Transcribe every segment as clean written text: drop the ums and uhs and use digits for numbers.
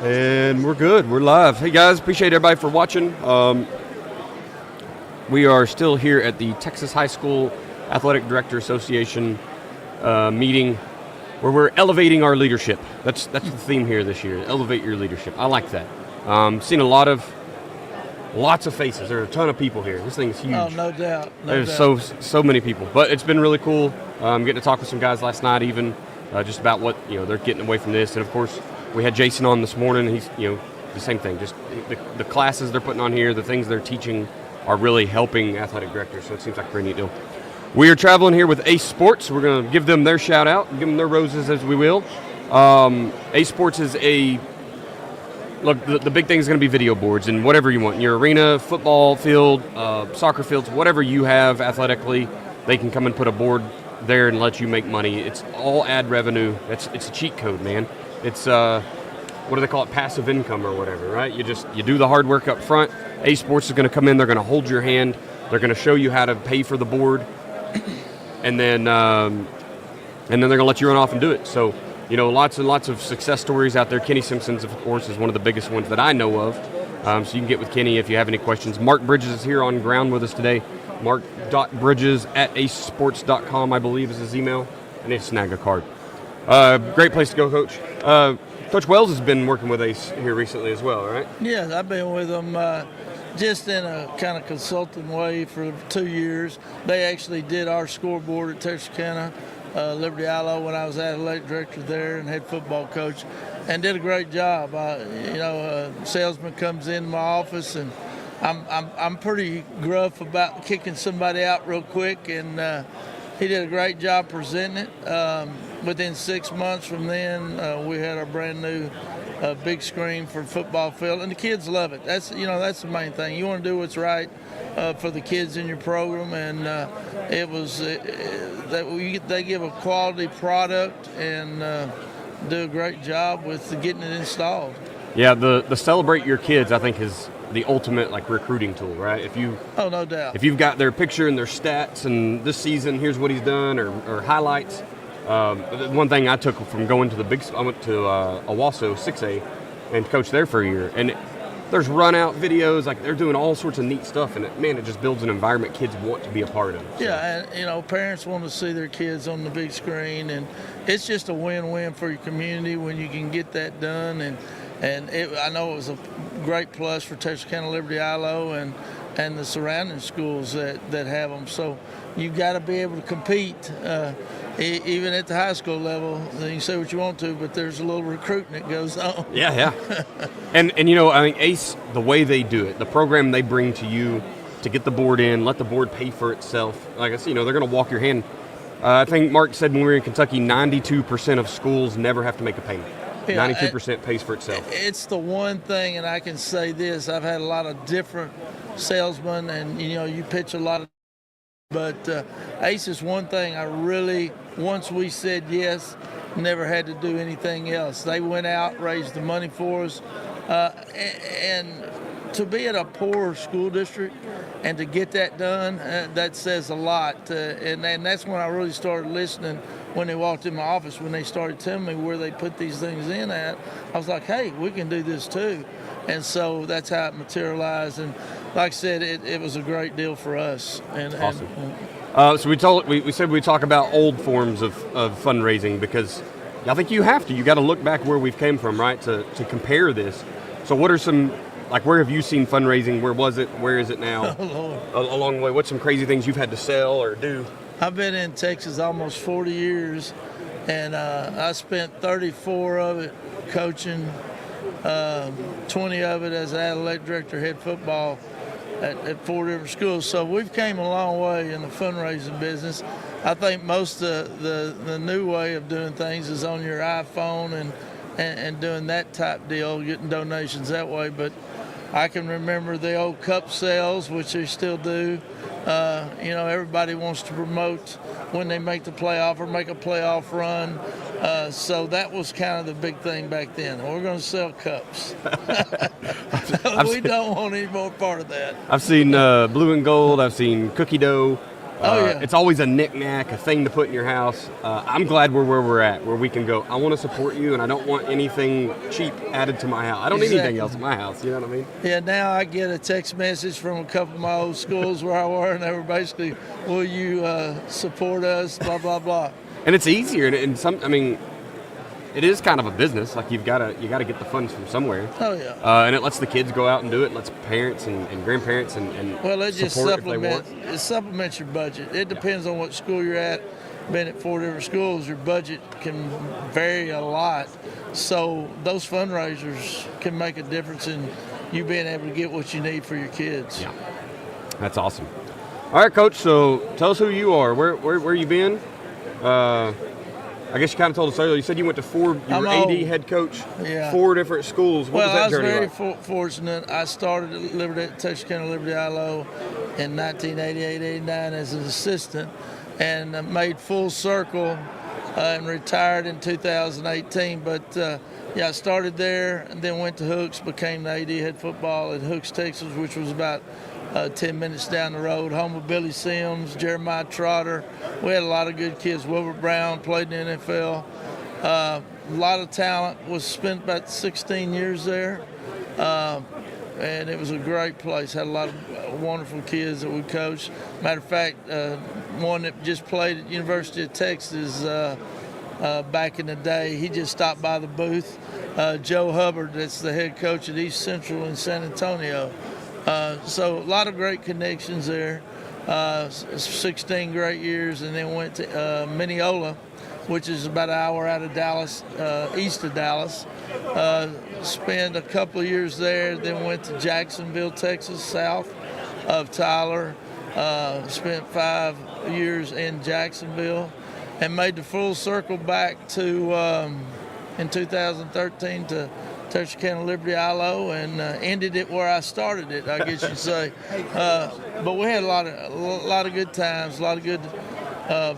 And we're good. We're live. Hey guys, appreciate everybody for watching. We are still here at the Texas High School Athletic Director Association meeting, where we're elevating our leadership. That's the theme here this year. Elevate your leadership. I like that. Seen lots of faces. There are a ton of people here. This thing is huge. Oh, no doubt. There's so many people, but it's been really cool. Getting to talk with some guys last night, even just about what they're getting away from this, and of course. We had Jason on this morning. He's, the same thing. Just the classes they're putting on here, the things they're teaching are really helping athletic directors. So it seems like a pretty neat deal. We are traveling here with Ace Sports. We're going to give them their shout out, give them their roses as we will. Ace Sports is look, the big thing is going to be video boards and whatever you want. Your arena, football field, soccer fields, whatever you have athletically, they can come and put a board there and let you make money. It's all ad revenue. It's a cheat code, man. It's what do they call it? Passive income or whatever, right? You do the hard work up front. Ace Sports is going to come in. They're going to hold your hand. They're going to show you how to pay for the board, and then they're going to let you run off and do it. So lots and lots of success stories out there. Kenny Simpson's, of course, is one of the biggest ones that I know of. So you can get with Kenny if you have any questions. Mark Bridges is here on ground with us today. Mark.Bridges@acesports.com, I believe, is his email. I need to snag a card. Great place to go, Coach. Coach Wells has been working with Ace here recently as well, right? Yeah, I've been with them just in a kind of consulting way for 2 years. They actually did our scoreboard at Texarkana, Liberty Ilo, when I was athletic director there and head football coach, and did a great job. Salesman comes in my office, and I'm pretty gruff about kicking somebody out real quick, and he did a great job presenting it. Within 6 months from then, we had our brand new big screen for football field, and the kids love it. That's the main thing. You want to do what's right for the kids in your program, and they give a quality product and do a great job with getting it installed. Yeah, the Celebrate Your Kids, I think, is the ultimate recruiting tool, right? No doubt. If you've got their picture and their stats and this season, here's what he's done, or highlights. One thing I took from going to I went to Owasso 6A and coached there for a year, and there's run out videos, they're doing all sorts of neat stuff, and it just builds an environment kids want to be a part of. So. Yeah, and parents want to see their kids on the big screen, and it's just a win-win for your community when you can get that done, and I know it was a great plus for Texarkana Liberty Ilo and the surrounding schools that have them. So you've got to be able to compete, even at the high school level. You can say what you want to, but there's a little recruiting that goes on. Yeah. and I think Ace, the way they do it, the program they bring to you to get the board in, let the board pay for itself. Like I said, they're going to walk your hand. I think Mark said when we were in Kentucky, 92% of schools never have to make a payment. 92% pays for itself. It's the one thing, and I can say this, I've had a lot of different salesmen, and you pitch a lot of, but Ace is one thing I really, once we said yes, never had to do anything else. They went out, raised the money for us, and to be at a poor school district and to get that done, that says a lot. And that's when I really started listening. When they walked in my office, when they started telling me where they put these things in at, I was like, hey, we can do this too. And so that's how it materialized. And like I said, it was a great deal for us. Awesome. So we said we'd talk about old forms of fundraising, because I think you have to. You got to look back where we've came from, right, to compare this. So what are some, where have you seen fundraising? Where was it? Where is it now? Oh, Lord. Along the way, what's some crazy things you've had to sell or do? I've been in Texas almost 40 years, and I spent 34 of it coaching, 20 of it as athletic director, head football at 4 different schools. So we've came a long way in the fundraising business. I think most of the new way of doing things is on your iPhone and doing that type deal, getting donations that way. But I can remember the old cup sales, which they still do. Everybody wants to promote when they make the playoff or make a playoff run. So that was kind of the big thing back then. We're going to sell cups. We don't want any more part of that. I've seen blue and gold. I've seen cookie dough. Oh, yeah. It's always a knick-knack, a thing to put in your house. I'm glad we're where we're at, where we can go, I want to support you, and I don't want anything cheap added to my house. I don't need anything else in my house, you know what I mean? Yeah, now I get a text message from a couple of my old schools where I were, and they were basically, will you support us, blah, blah, blah. And it's easier, and it is kind of a business. Like you got to get the funds from somewhere. Oh yeah. And it lets the kids go out and do it. It lets parents and grandparents and well, it just support if they want. It supplements your budget. It depends on what school you're at. Been at 4 different schools, your budget can vary a lot. So those fundraisers can make a difference in you being able to get what you need for your kids. Yeah, that's awesome. All right, Coach. So tell us who you are. Where you been? I guess you kind of told us earlier. You said you went to 4. You were AD, head coach, yeah. 4 different schools. What was that journey like? I was very fortunate. I started at Texarkana Liberty ILO in 1988-89 as an assistant, and made full circle and retired in 2018. But I started there and then went to Hooks, became the AD head football at Hooks, Texas, which was about 10 minutes down the road. Home of Billy Sims, Jeremiah Trotter. We had a lot of good kids. Wilbur Brown played in the NFL. A lot of talent. Was spent about 16 years there. And it was a great place. Had a lot of wonderful kids that we coached. Matter of fact, one that just played at University of Texas back in the day, he just stopped by the booth. Joe Hubbard, that's the head coach at East Central in San Antonio. So a lot of great connections there. 16 great years, and then went to Mineola, which is about an hour out of Dallas, east of Dallas. Spent a couple of years there, then went to Jacksonville, Texas, south of Tyler. Spent 5 years in Jacksonville, and made the full circle back to in 2013 to Texarkana Liberty ILO, and ended it where I started it, I guess you'd say. But we had a lot of good times, a lot of good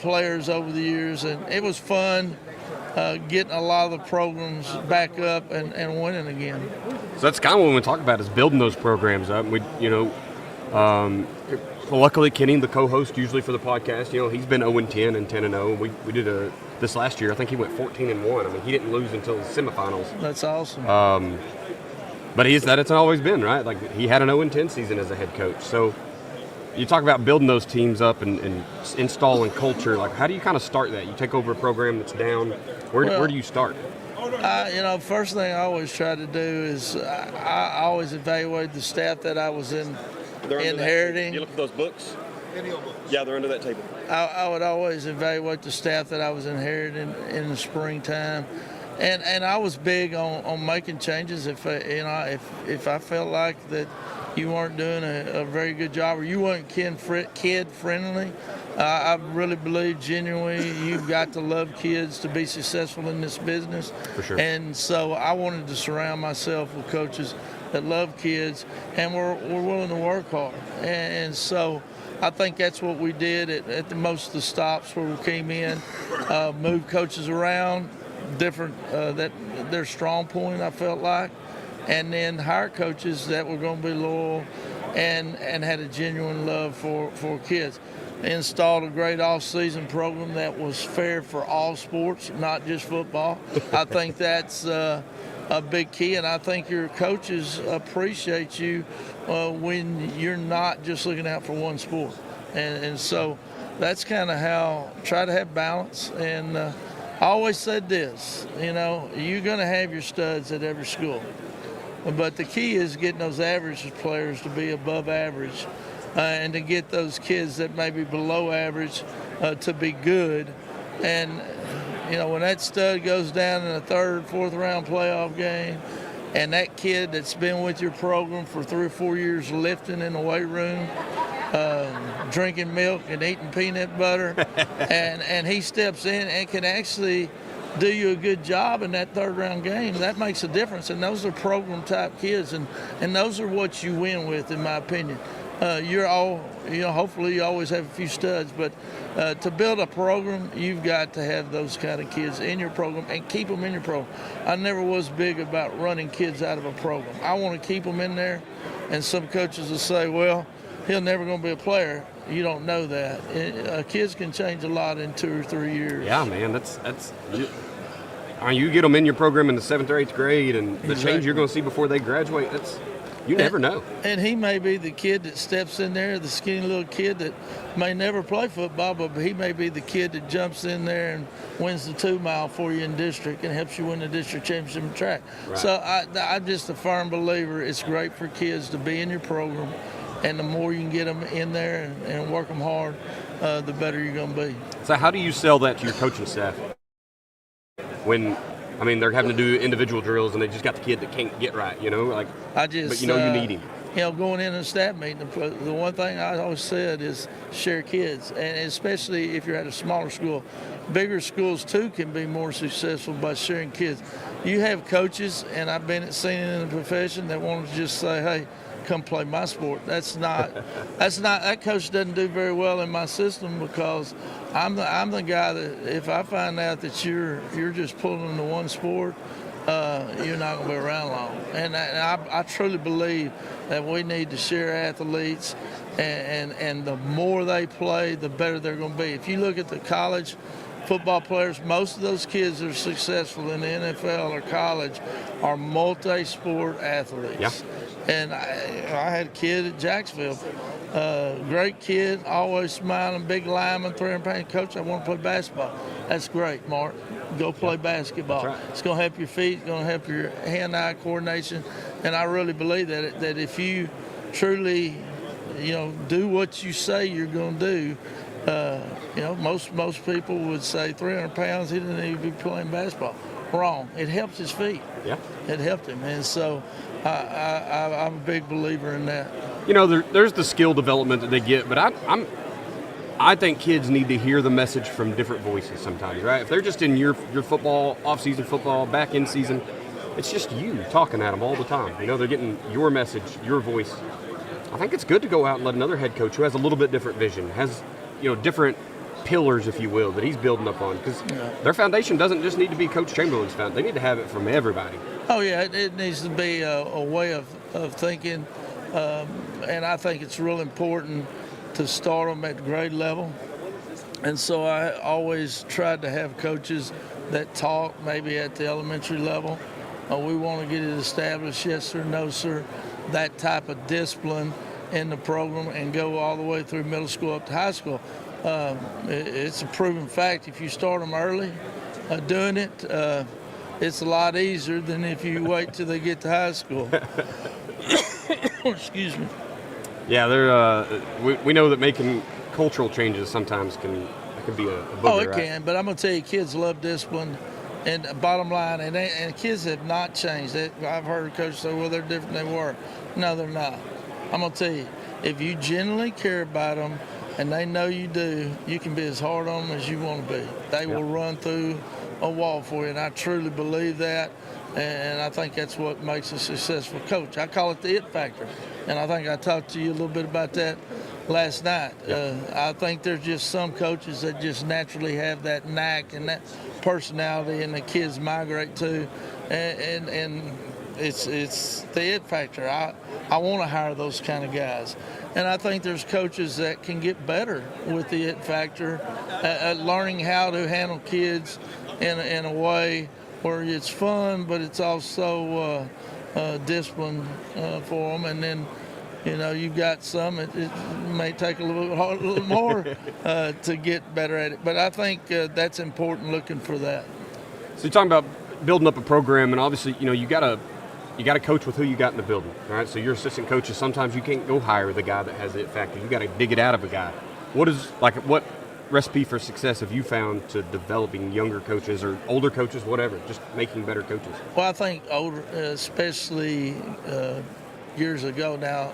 players over the years, and it was fun getting a lot of the programs back up and winning again. So that's kind of what we talk about, is building those programs up. Luckily, Kenny, the co-host usually for the podcast, he's been 0-10 and 10-0. We did this last year. I think he went 14-1. I mean, he didn't lose until the semifinals. That's awesome. But it's always been, right? Like, he had an 0-10 season as a head coach. So you talk about building those teams up and installing culture. Like, how do you kind of start that? You take over a program that's down. Where do you start? First thing I always try to do is I always evaluate the staff that I was inheriting. You look at those books? Yeah, they're under that table. I would always evaluate the staff that I was inheriting in the springtime, and I was big on making changes if I felt like that you weren't doing a very good job or you weren't kid friendly. I really believe genuinely you've got to love kids to be successful in this business. For sure. And so I wanted to surround myself with coaches that love kids and we're willing to work hard. And so I think that's what we did at the most of the stops where we came in, moved coaches around, different that their strong point, I felt like, and then hire coaches that were going to be loyal and had a genuine love for kids. Installed a great off-season program that was fair for all sports, not just football. I think that's a big key, and I think your coaches appreciate you when you're not just looking out for one sport. And so that's kind of how try to have balance. And I always said this, you're going to have your studs at every school. But the key is getting those average players to be above average and to get those kids that may be below average to be good. And, when that stud goes down in a third, fourth round playoff game, and that kid that's been with your program for 3 or 4 years lifting in the weight room, drinking milk and eating peanut butter, and he steps in and can actually do you a good job in that third round game, that makes a difference. And those are program type kids, and those are what you win with, in my opinion. Hopefully you always have a few studs, but to build a program, you've got to have those kind of kids in your program and keep them in your program. I never was big about running kids out of a program. I want to keep them in there, and some coaches will say, well, he'll never going to be a player. You don't know that. Kids can change a lot in 2 or 3 years. Yeah, man, that's. I mean, you get them in your program in the 7th or 8th grade, and the change you're going to see before they graduate. You never know. And he may be the kid that steps in there, the skinny little kid that may never play football, but he may be the kid that jumps in there and wins the 2-mile for you in district and helps you win the district championship in track. Right. So I'm just a firm believer it's great for kids to be in your program, and the more you can get them in there and work them hard, the better you're going to be. So how do you sell that to your coaching staff? When, I mean, they're having to do individual drills and they just got the kid that can't get right, you know? But you need him. Going in a staff meeting, the one thing I always said is share kids, and especially if you're at a smaller school. Bigger schools, too, can be more successful by sharing kids. You have coaches, and I've seen it in the profession, that want to just say, hey, come play my sport. That coach doesn't do very well in my system, because I'm the guy that if I find out that you're just pulling into one sport, you're not going to be around long. And I truly believe that we need to share athletes, and the more they play, the better they're going to be. If you look at the college football players, most of those kids that are successful in the NFL or college are multi-sport athletes. Yeah. And I had a kid at Jacksonville, great kid, always smiling, big lineman, 300 pound. Coach, I want to play basketball. That's great, Mark. Go play basketball. That's right. It's going to help your feet, it's going to help your hand-eye coordination. And I really believe that if you truly, do what you say you're going to do, most people would say 300 pounds, he didn't need to be playing basketball. Wrong. It helps his feet. Yeah. It helped him. And so I'm a big believer in that. There's the skill development that they get, but I think kids need to hear the message from different voices sometimes, right? If they're just in your football, off-season football, back in season, it's just you talking at them all the time. They're getting your message, your voice. I think it's good to go out and let another head coach who has a little bit different vision, has different pillars, if you will, that he's building up on, because their foundation doesn't just need to be Coach Chamberlain's foundation. They need to have it from everybody. Oh yeah, it needs to be a way of thinking, and I think it's real important to start them at grade level. And so I always tried to have coaches that talk maybe at the elementary level. We want to get it established, yes sir, no sir, that type of discipline in the program, and go all the way through middle school up to high school. It's a proven fact. If you start them early doing it, it's a lot easier than if you wait till they get to high school. Excuse me. Yeah, we know that making cultural changes sometimes can be a booger. Oh, it right? can. But I'm going to tell you, kids love discipline. And bottom line, and kids have not changed. I've heard coaches say, well, they're different than they were. No, they're not. I'm going to tell you, if you genuinely care about them and they know you do, you can be as hard on them as you want to be. They will run through a wall for you, and I truly believe that. And I think that's what makes a successful coach. I call it the it factor. And I think I talked to you a little bit about that last night. I think there's just some coaches that just naturally have that knack and that personality, and the kids migrate to. And it's the it factor. I want to hire those kind of guys. And I think there's coaches that can get better with the it factor, at learning how to handle kids in a way where it's fun, but it's also discipline for them. And then, you've got some, it may take a little more to get better at it. But I think that's important, looking for that. So you're talking about building up a program, and obviously, you got to coach with who you got in the building, right? So your assistant coaches, sometimes you can't go hire the guy that has the it factor. You got to dig it out of a guy. What recipe for success have you found to developing younger coaches or older coaches, whatever, just making better coaches? Well, I think older, especially years ago now,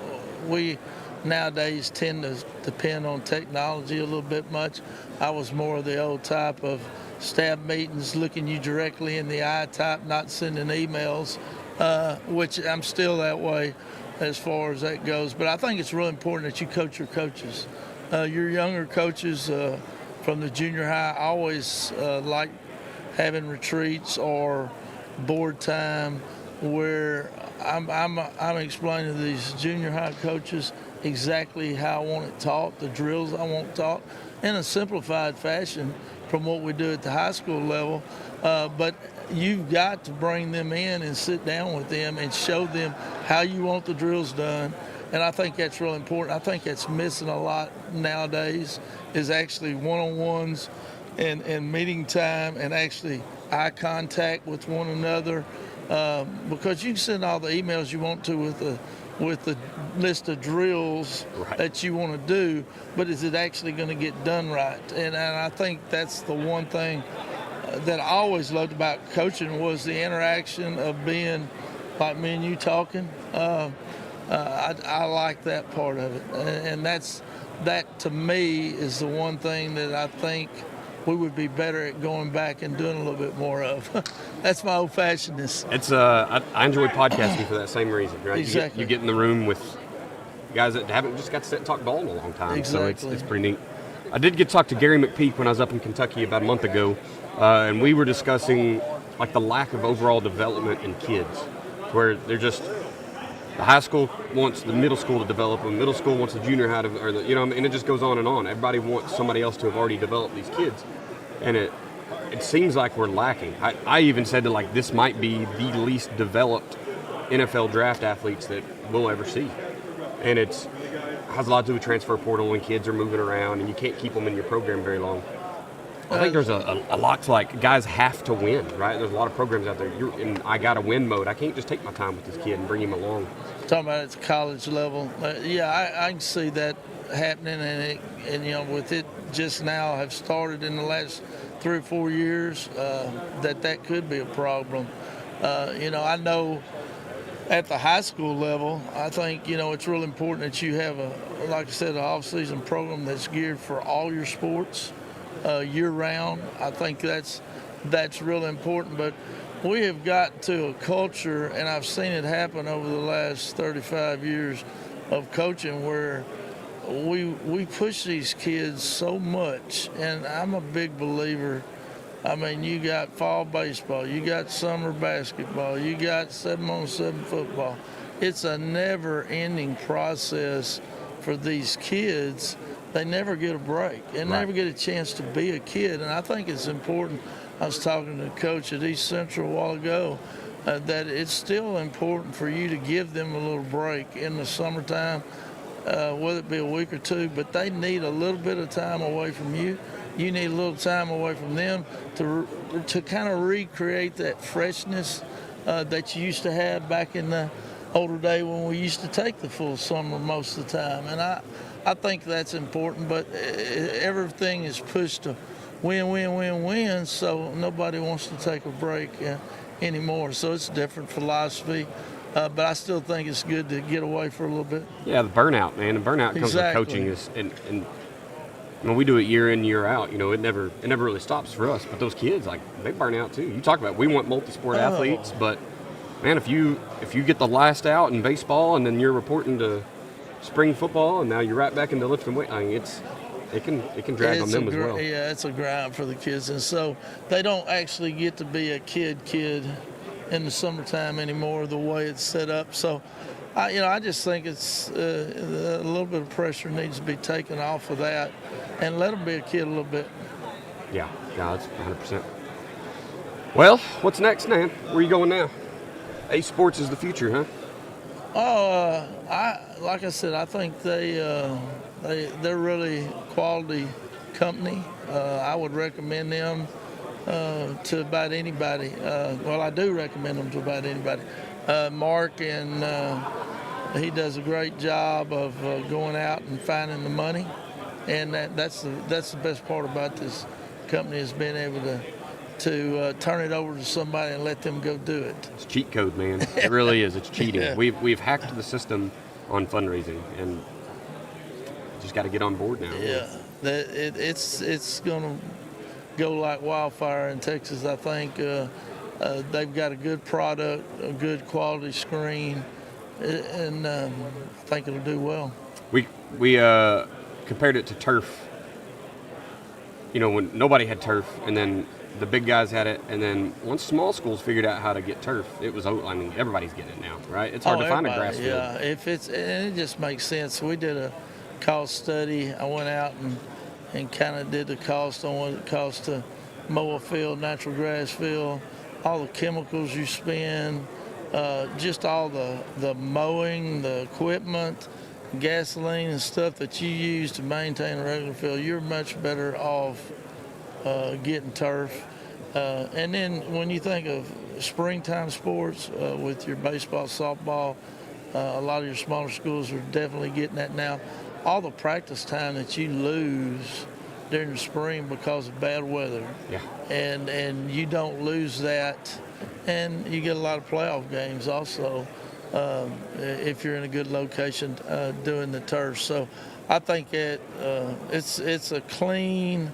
we nowadays tend to depend on technology a little bit much. I was more of the old type of staff meetings, looking you directly in the eye type, not sending emails, which I'm still that way as far as that goes. But I think it's really important that you coach your coaches. Your younger coaches from the junior high always like having retreats or board time where I'm explaining to these junior high coaches exactly how I want it taught, the drills I want taught, in a simplified fashion from what we do at the high school level. But you've got to bring them in and sit down with them and show them how you want the drills done. And I think that's really important. I think that's missing a lot nowadays, is actually one-on-ones and meeting time and actually eye contact with one another. Because you can send all the emails you want to with the list of drills that you want to do, but is it actually going to get done right? And I think that's the one thing that I always loved about coaching, was the interaction of being like me and you talking. I like that part of it, and that to me is the one thing that I think we would be better at going back and doing a little bit more of. That's my old-fashionedness. It's I enjoy podcasting for that same reason, right? Exactly. You get in the room with guys that haven't just got to sit and talk ball in a long time, Exactly. So it's pretty neat. I did get to talk to Gary McPeak when I was up in Kentucky about a month ago, and we were discussing like the lack of overall development in kids, where they're just, the high school wants the middle school to develop them, middle school wants the junior high to, or the, and it just goes on and on. Everybody wants somebody else to have already developed these kids, and it seems like we're lacking. I even said that like this might be the least developed NFL draft athletes that we'll ever see, and it has a lot to do with transfer portal when kids are moving around and you can't keep them in your program very long. I think there's a lot to, like, guys have to win, right? There's a lot of programs out there. You're in I got to win mode. I can't just take my time with this kid and bring him along. Talking about at the college level, I can see that happening, and with it just now have started in the last 3 or 4 years, that could be a problem. I know at the high school level, I think, it's really important that you have like I said, an off-season program that's geared for all your sports year-round. I think that's really important. But we have got to a culture, and I've seen it happen over the last 35 years of coaching, where we push these kids so much, and I'm a big believer. I mean, you got fall baseball, you got summer basketball, you got 7-on-7 football. It's a never-ending process for these kids. They never get a break and never get a chance to be a kid. And I think it's important. I was talking to the coach at East Central a while ago, that it's still important for you to give them a little break in the summertime, whether it be a week or two, but they need a little bit of time away from you. You need a little time away from them to kind of recreate that freshness that you used to have back in the older day when we used to take the full summer most of the time. And I think that's important, but everything is pushed to win, so nobody wants to take a break anymore. So it's a different philosophy, but I still think it's good to get away for a little bit. Yeah, the burnout, man. The burnout comes with coaching, and when we do it year in, year out, it never really stops for us. But those kids, like, they burn out too. You talk about, we want multi-sport athletes, but man, if you get the last out in baseball and then you're reporting to spring football and now you're right back into lifting weight, I mean, it can drag on them as well. Yeah, it's a grind for the kids, and so they don't actually get to be a kid in the summertime anymore, the way it's set up. So I just think it's a little bit of pressure needs to be taken off of that and let them be a kid a little bit. Yeah, that's 100%. Well, what's next, man? Where are you going now? Ace Sports is the future, huh? Like I said, I think they're really quality company. I would recommend them to about anybody. Well, I do recommend them to about anybody. Mark, and he does a great job of going out and finding the money, and that's the best part about this company, is being able to turn it over to somebody and let them go do it. It's cheat code, man. It really is. It's cheating. Yeah. We've hacked the system on fundraising, and just got to get on board now. Yeah, it's going to go like wildfire in Texas. I think they've got a good product, a good quality screen, and I think it'll do well. We compared it to turf. when nobody had turf, and then the big guys had it, and then once small schools figured out how to get turf, it was, everybody's getting it now, right? It's hard to find a grass field. Yeah, and it just makes sense. We did a cost study. I went out and kind of did the cost on what it costs to mow a field, natural grass field, all the chemicals you spend, just all the mowing, the equipment, gasoline and stuff that you use to maintain a regular field. You're much better off getting turf. And then when you think of springtime sports with your baseball, softball, a lot of your smaller schools are definitely getting that now. All the practice time that you lose during the spring because of bad weather, and you don't lose that, and you get a lot of playoff games also if you're in a good location doing the turf. So I think it's clean,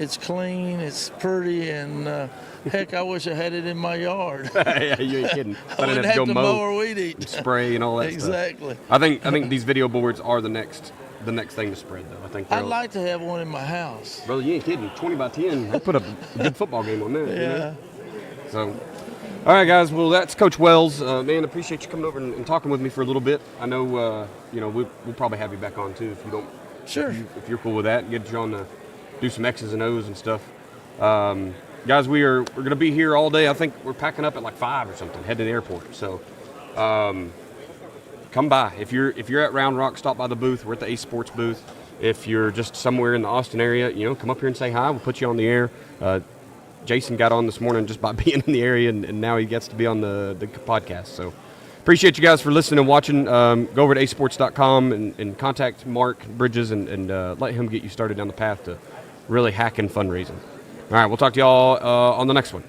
it's pretty, and heck, I wish I had it in my yard. Yeah, you ain't kidding. I wouldn't have to mow or weed eat. And spray and all that Exactly. stuff. I think these video boards are the next thing to spread, though. I think I'd like to have one in my house. Brother, you ain't kidding. 20 by 10. They put up a good football game on that. Yeah. You know? So, all right, guys. Well, that's Coach Wells. Man, appreciate you coming over and talking with me for a little bit. I know, we'll probably have you back on too if you don't. Sure. If you're cool with that, get you on to do some X's and O's and stuff. Guys, we're gonna be here all day. I think we're packing up at like 5 or something, heading to the airport. So, come by. If you're at Round Rock, stop by the booth. We're at the Ace Sports booth. If you're just somewhere in the Austin area, come up here and say hi. We'll put you on the air. Jason got on this morning just by being in the area, and now he gets to be on the podcast. So appreciate you guys for listening and watching. Go over to acesports.com and contact Mark Bridges and let him get you started down the path to really hacking fundraising. All right, we'll talk to y'all on the next one.